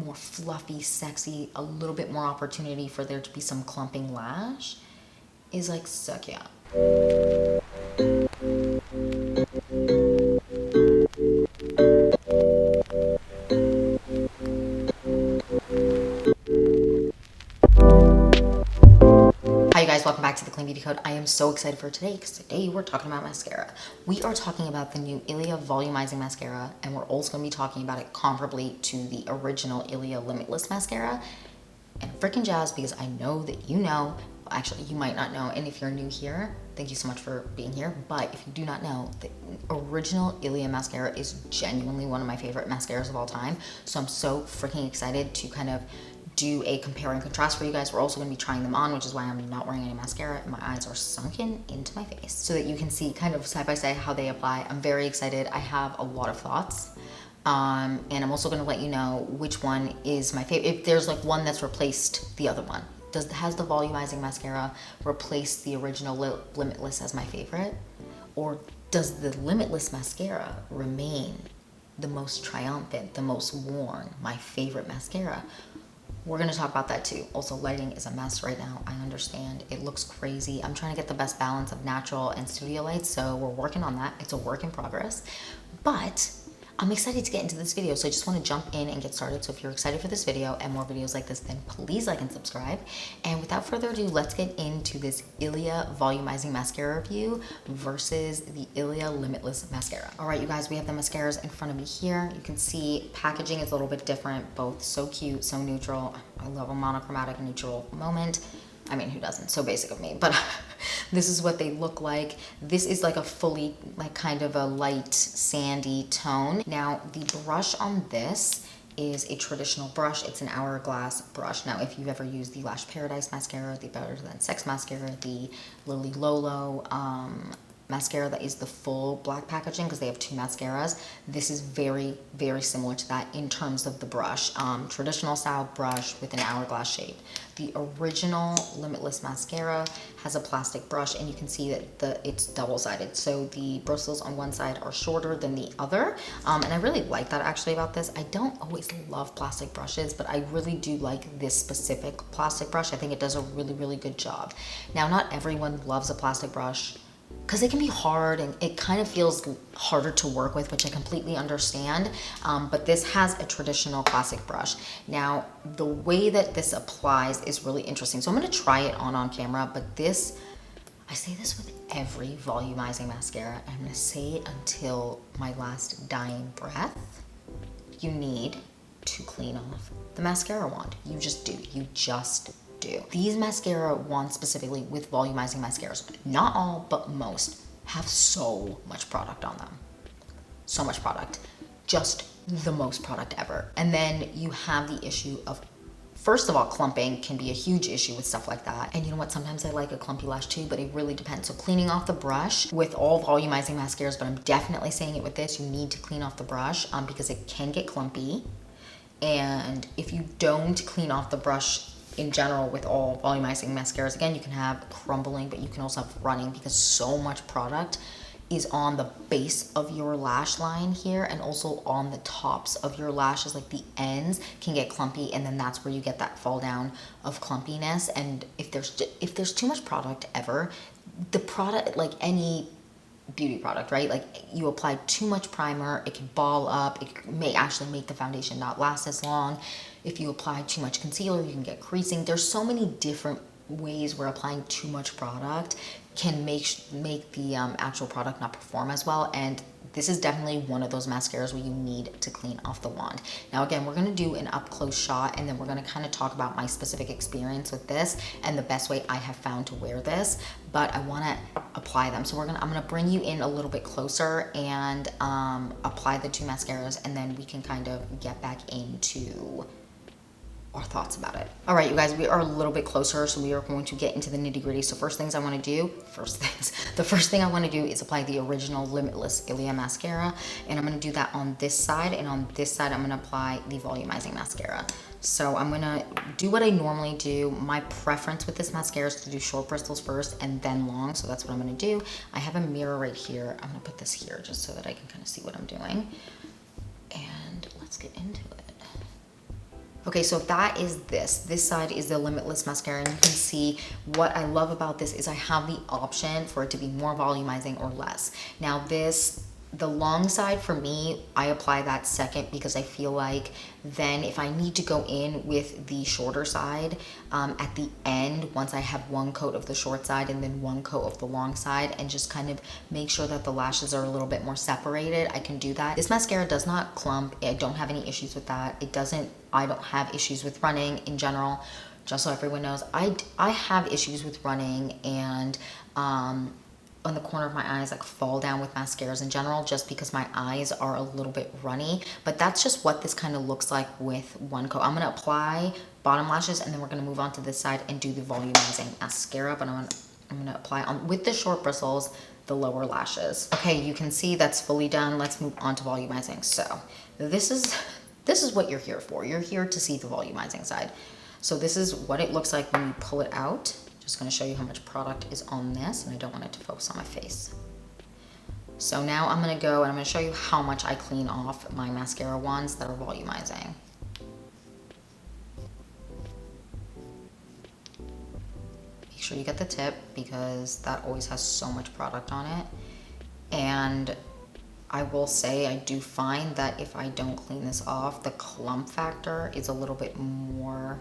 more fluffy, sexy, a little bit more opportunity for there to be some clumping lash is like so cute. Hi you guys, welcome back to the Clean Beauty Code. I am so excited for today because today we're talking about mascara. We are talking about the new Ilia Volumizing Mascara, and we're also going to be talking about it comparably to the original Ilia Limitless Mascara. And freaking jazzed because I know that you know, actually you might not know, and if you're new here, thank you so much for being here, but if you do not know, the original Ilia mascara is genuinely one of my favorite mascaras of all time, so I'm so freaking excited to kind of do a compare and contrast for you guys. We're also going to be trying them on, which is why I'm not wearing any mascara and my eyes are sunken into my face so that you can see kind of side by side how they apply. I'm very excited. I have a lot of thoughts. And I'm also going to let you know which one is my favorite. If there's like one that's replaced the other one. Has the Volumizing Mascara replace the original Limitless as my favorite? Or does the Limitless Mascara remain the most triumphant, the most worn, my favorite mascara? We're going to talk about that too. Also, lighting is a mess right now. I understand. It looks crazy. I'm trying to get the best balance of natural and studio lights, so we're working on that. It's a work in progress. But I'm excited to get into this video, so I just want to jump in and get started. So if you're excited for this video and more videos like this, then please like and subscribe. And without further ado, let's get into this Ilia Volumizing Mascara review versus the Ilia Limitless Mascara. All right, you guys, we have the mascaras in front of me here. You can see packaging is a little bit different, both so cute, so neutral. I love a monochromatic neutral moment. I mean, who doesn't? So basic of me, but this is what they look like. This is like a fully, like kind of a light sandy tone. Now, the brush on this is a traditional brush. It's an hourglass brush. Now, if you've ever used the Lash Paradise mascara, the Better Than Sex mascara, the Lily Lolo mascara that is the full black packaging, because they have two mascaras, this is very, very similar to that in terms of the brush. Traditional style brush with an hourglass shape. The original Limitless mascara has a plastic brush, and you can see that it's double-sided. So the bristles on one side are shorter than the other. And I really like that actually about this. I don't always love plastic brushes, but I really do like this specific plastic brush. I think it does a really, really good job. Now, not everyone loves a plastic brush, because it can be hard and it kind of feels harder to work with, which I completely understand. But this has a traditional classic brush. Now, the way that this applies is really interesting. So I'm going to try it on camera, but this, I say this with every volumizing mascara. I'm going to say it until my last dying breath. You need to clean off the mascara wand. You just do. You just do. These mascara wands specifically with volumizing mascaras, not all, but most, have so much product on them. So much product. Just the most product ever. And then you have the issue of, first of all, clumping can be a huge issue with stuff like that. And you know what? Sometimes I like a clumpy lash too, but it really depends. So cleaning off the brush with all volumizing mascaras, but I'm definitely saying it with this, you need to clean off the brush because it can get clumpy. And if you don't clean off the brush in general with all volumizing mascaras, again, you can have crumbling, but you can also have running because so much product is on the base of your lash line here and also on the tops of your lashes, like the ends can get clumpy, and then that's where you get that fall down of clumpiness. And if there's too much product ever, the product, like any beauty product, right? Like you apply too much primer, it can ball up, it may actually make the foundation not last as long. If you apply too much concealer, you can get creasing. There's so many different ways where applying too much product can make the actual product not perform as well. And this is definitely one of those mascaras where you need to clean off the wand. Now, again, we're gonna do an up close shot, and then we're gonna kind of talk about my specific experience with this and the best way I have found to wear this, but I wanna apply them. So I'm gonna bring you in a little bit closer and apply the two mascaras, and then we can kind of get back into our thoughts about it. All right, you guys, we are a little bit closer, so we are going to get into the nitty gritty. So the first thing I want to do is apply the original Limitless Ilia mascara, and I'm going to do that on this side, and on this side I'm going to apply the volumizing mascara. So I'm going to do what I normally do. My preference with this mascara is to do short bristles first and then long, so that's what I'm going to do. I have a mirror right here. I'm going to put this here just so that I can kind of see what I'm doing, and let's get into it. Okay, so that is this. This side is the Limitless Mascara, and you can see what I love about this is I have the option for it to be more volumizing or less. Now this, the long side for me, I apply that second because I feel like then if I need to go in with the shorter side at the end, once I have one coat of the short side and then one coat of the long side, and just kind of make sure that the lashes are a little bit more separated, I can do that. This mascara does not clump. I don't have any issues with that. It doesn't, I don't have issues with running in general. Just so everyone knows, I have issues with running, and on the corner of my eyes like fall down with mascaras in general, just because my eyes are a little bit runny. But that's just what this kind of looks like with one coat. I'm going to apply bottom lashes, and then we're going to move on to this side and do the volumizing mascara. But I'm going to apply on with the short bristles the lower lashes. Okay, you can see that's fully done. Let's move on to volumizing. So this is what you're here for. You're here to see the volumizing side. So this is what it looks like when you pull it out. Just going to show you how much product is on this, and I don't want it to focus on my face. So now I'm going to go and I'm going to show you how much I clean off my mascara wands that are volumizing. Make sure you get the tip because that always has so much product on it. And I will say I do find that if I don't clean this off, the clump factor is a little bit more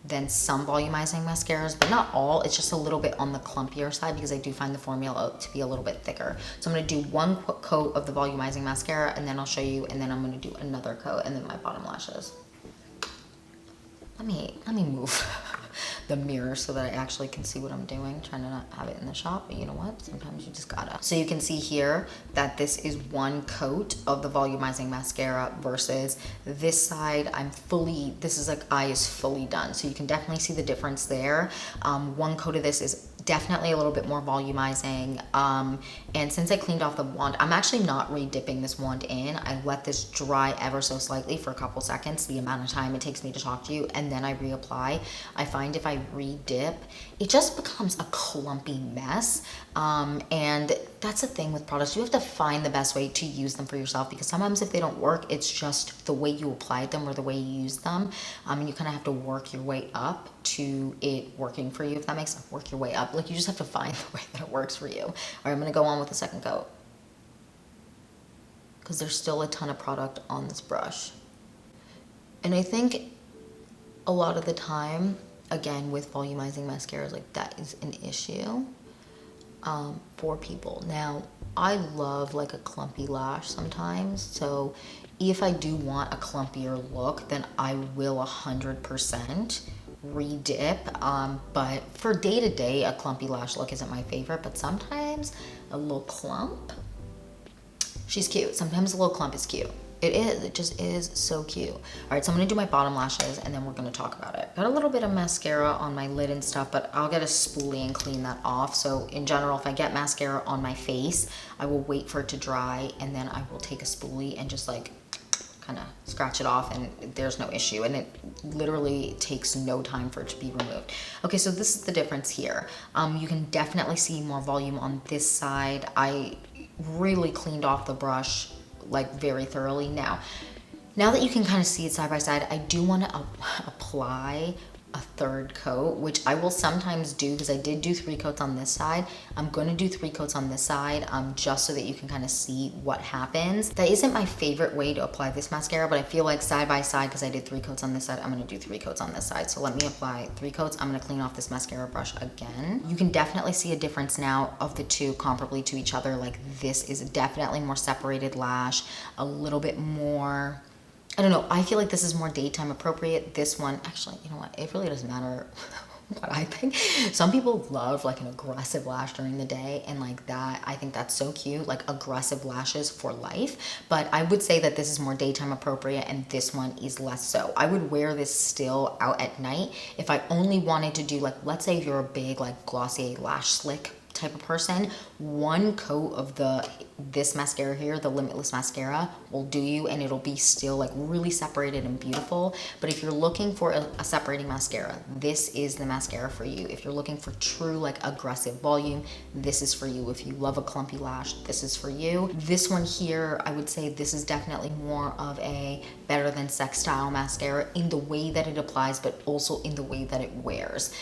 than some volumizing mascaras, but not all. It's just a little bit on the clumpier side because I do find the formula to be a little bit thicker. So I'm going to do one coat of the volumizing mascara, and then I'll show you, and then I'm going to do another coat, and then my bottom lashes. Let me move the mirror so that I actually can see what I'm doing. Trying to not have it in the shot, but you know what? Sometimes you just gotta. So you can see here that this is one coat of the volumizing mascara versus this side. This is like eye is fully done. So you can definitely see the difference there. One coat of this is definitely a little bit more volumizing. And since I cleaned off the wand, I'm actually not re-dipping this wand in. I let this dry ever so slightly for a couple seconds, the amount of time it takes me to talk to you, and then I reapply. I find if I re-dip, it just becomes a clumpy mess. And that's the thing with products. You have to find the best way to use them for yourself, because sometimes if they don't work, it's just the way you applied them or the way you use them. And you kind of have to work your way up to it working for you, if that makes sense. Work your way up. Like, you just have to find the way that it works for you. All right, I'm going to go on with the second coat because there's still a ton of product on this brush. And I think a lot of the time, again, with volumizing mascaras, like, that is an issue for people. Now, I love like a clumpy lash sometimes, so if I do want a clumpier look, then I will 100% re-dip. But for day-to-day, a clumpy lash look isn't my favorite, but sometimes a little clump, she's cute. Sometimes a little clump is cute. It is. It just is so cute. All right, so I'm going to do my bottom lashes, and then we're going to talk about it. Got a little bit of mascara on my lid and stuff, but I'll get a spoolie and clean that off. So in general, if I get mascara on my face, I will wait for it to dry, and then I will take a spoolie and just like kind of scratch it off, and there's no issue. And it literally takes no time for it to be removed. Okay, so this is the difference here. You can definitely see more volume on this side. I really cleaned off the brush like very thoroughly. Now that you can kind of see it side by side, I do want to apply a third coat, which I will sometimes do because I did do 3 coats on this side. I'm going to do 3 coats on this side just so that you can kind of see what happens. That isn't my favorite way to apply this mascara, but I feel like side by side, because I did 3 coats on this side, I'm going to do 3 coats on this side. So let me apply 3 coats. I'm going to clean off this mascara brush again. You can definitely see a difference now of the two comparably to each other. Like, this is definitely more separated lash, a little bit more, I don't know, I feel like this is more daytime appropriate. This one, actually, you know what? It really doesn't matter what I think. Some people love like an aggressive lash during the day, and like that, I think that's so cute, like aggressive lashes for life. But I would say that this is more daytime appropriate, and this one is less so. I would wear this still out at night if I only wanted to do, like, let's say if you're a big like Glossier lash slick type of person, one coat of this mascara here, the Limitless Mascara, will do you, and it'll be still like really separated and beautiful. But if you're looking for a separating mascara, this is the mascara for you. If you're looking for true like aggressive volume, this is for you. If you love a clumpy lash, this is for you. This one here, I would say this is definitely more of a Better Than Sex style mascara in the way that it applies, but also in the way that it wears.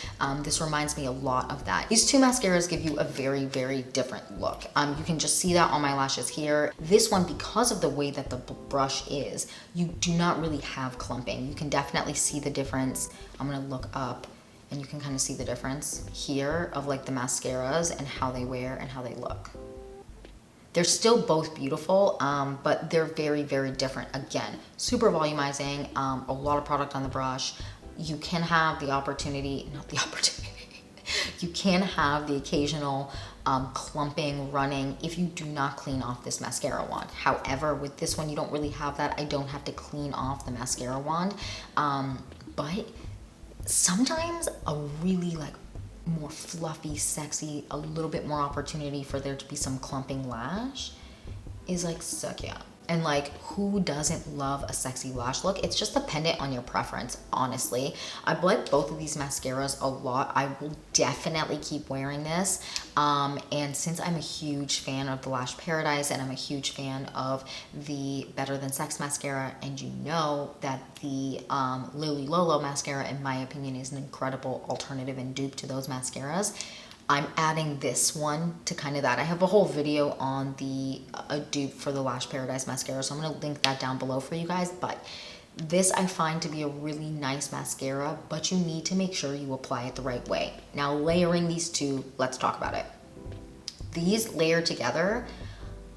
This reminds me a lot of that. These two mascaras give you a very, very different look. You can just see that on my lashes here. This one, because of the way that the brush is, you do not really have clumping. You can definitely see the difference. I'm gonna look up and you can kind of see the difference here of like the mascaras and how they wear and how they look. They're still both beautiful, but they're very, very different. Again, super volumizing, a lot of product on the brush. You can have the opportunity, not the opportunity, you can have the occasional clumping, running if you do not clean off this mascara wand. However, with this one, you don't really have that. I don't have to clean off the mascara wand, but sometimes a really like more fluffy, sexy, a little bit more opportunity for there to be some clumping lash is like suck yeah. And like, who doesn't love a sexy lash look? It's just dependent on your preference, honestly. I like both of these mascaras a lot. I will definitely keep wearing this. And since I'm a huge fan of the Lash Paradise and I'm a huge fan of the Better Than Sex mascara, and you know that the Lily Lolo mascara, in my opinion, is an incredible alternative and dupe to those mascaras, I'm adding this one to kind of that. I have a whole video on a dupe for the Lash Paradise mascara, so I'm going to link that down below for you guys. But this I find to be a really nice mascara, but you need to make sure you apply it the right way. Now, layering these two, let's talk about it. These layered together,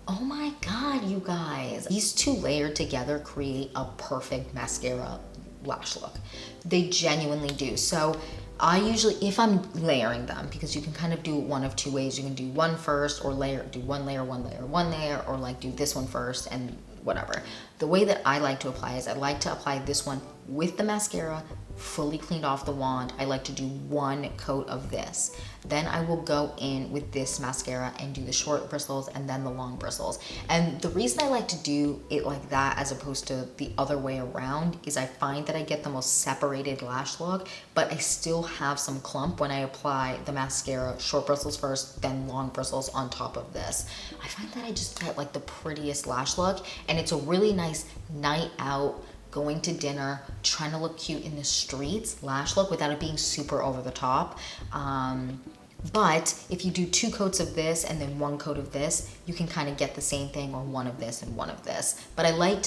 oh my God, you guys. These two layered together create a perfect mascara lash look. They genuinely do. So I usually, if I'm layering them, because you can kind of do it one of two ways. You can do one first, or do one layer, or like do this one first and whatever. The way that I like to apply is I like to apply this one with the mascara fully cleaned off the wand. I like to do one coat of this. Then I will go in with this mascara and do the short bristles and then the long bristles. And the reason I like to do it like that as opposed to the other way around is I find that I get the most separated lash look, but I still have some clump when I apply the mascara, short bristles first, then long bristles on top of this. I find that I just get like the prettiest lash look, and it's a really nice night out, going to dinner, trying to look cute in the streets lash look without it being super over the top. But if you do two coats of this and then one coat of this, you can kind of get the same thing, or one of this and one of this. But I like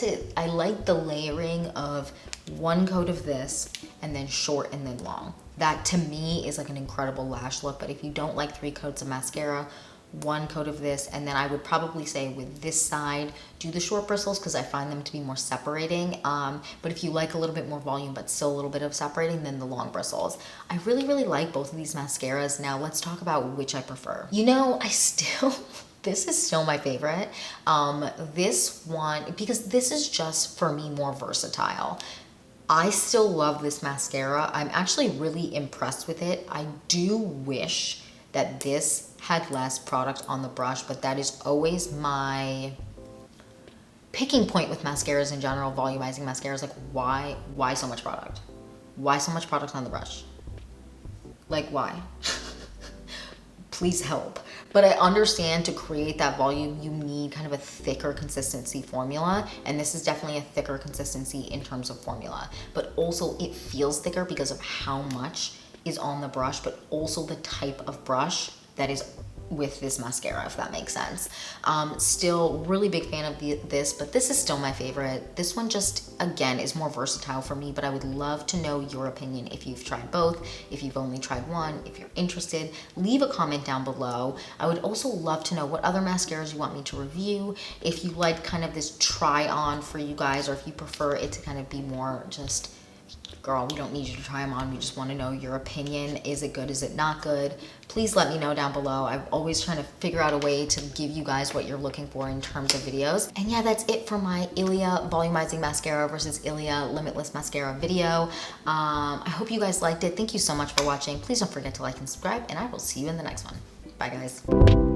the layering of one coat of this and then short and then long. That to me is like an incredible lash look. But if you don't like 3 coats of mascara, one coat of this, and then I would probably say with this side, do the short bristles because I find them to be more separating. But if you like a little bit more volume but still a little bit of separating, then the long bristles. I really, really like both of these mascaras. Now let's talk about which I prefer. You know, this is still my favorite. This one, because this is just, for me, more versatile. I still love this mascara. I'm actually really impressed with it. I do wish that this had less product on the brush, but that is always my picking point with mascaras in general, volumizing mascaras. Like, why so much product? Why so much product on the brush? Like, why? Please help. But I understand to create that volume, you need kind of a thicker consistency formula. And this is definitely a thicker consistency in terms of formula. But also it feels thicker because of how much is on the brush, but also the type of brush that is with this mascara, if that makes sense. Still really big fan of this, but this is still my favorite. This one just, again, is more versatile for me, but I would love to know your opinion if you've tried both, if you've only tried one, if you're interested, leave a comment down below. I would also love to know what other mascaras you want me to review, if you like kind of this try-on for you guys, or if you prefer it to kind of be more just, girl, we don't need you to try them on. We just want to know your opinion. Is it good? Is it not good? Please let me know down below. I'm always trying to figure out a way to give you guys what you're looking for in terms of videos. And yeah, that's it for my Ilia Volumizing Mascara versus Ilia Limitless Mascara video. I hope you guys liked it. Thank you so much for watching. Please don't forget to like and subscribe, and I will see you in the next one. Bye guys.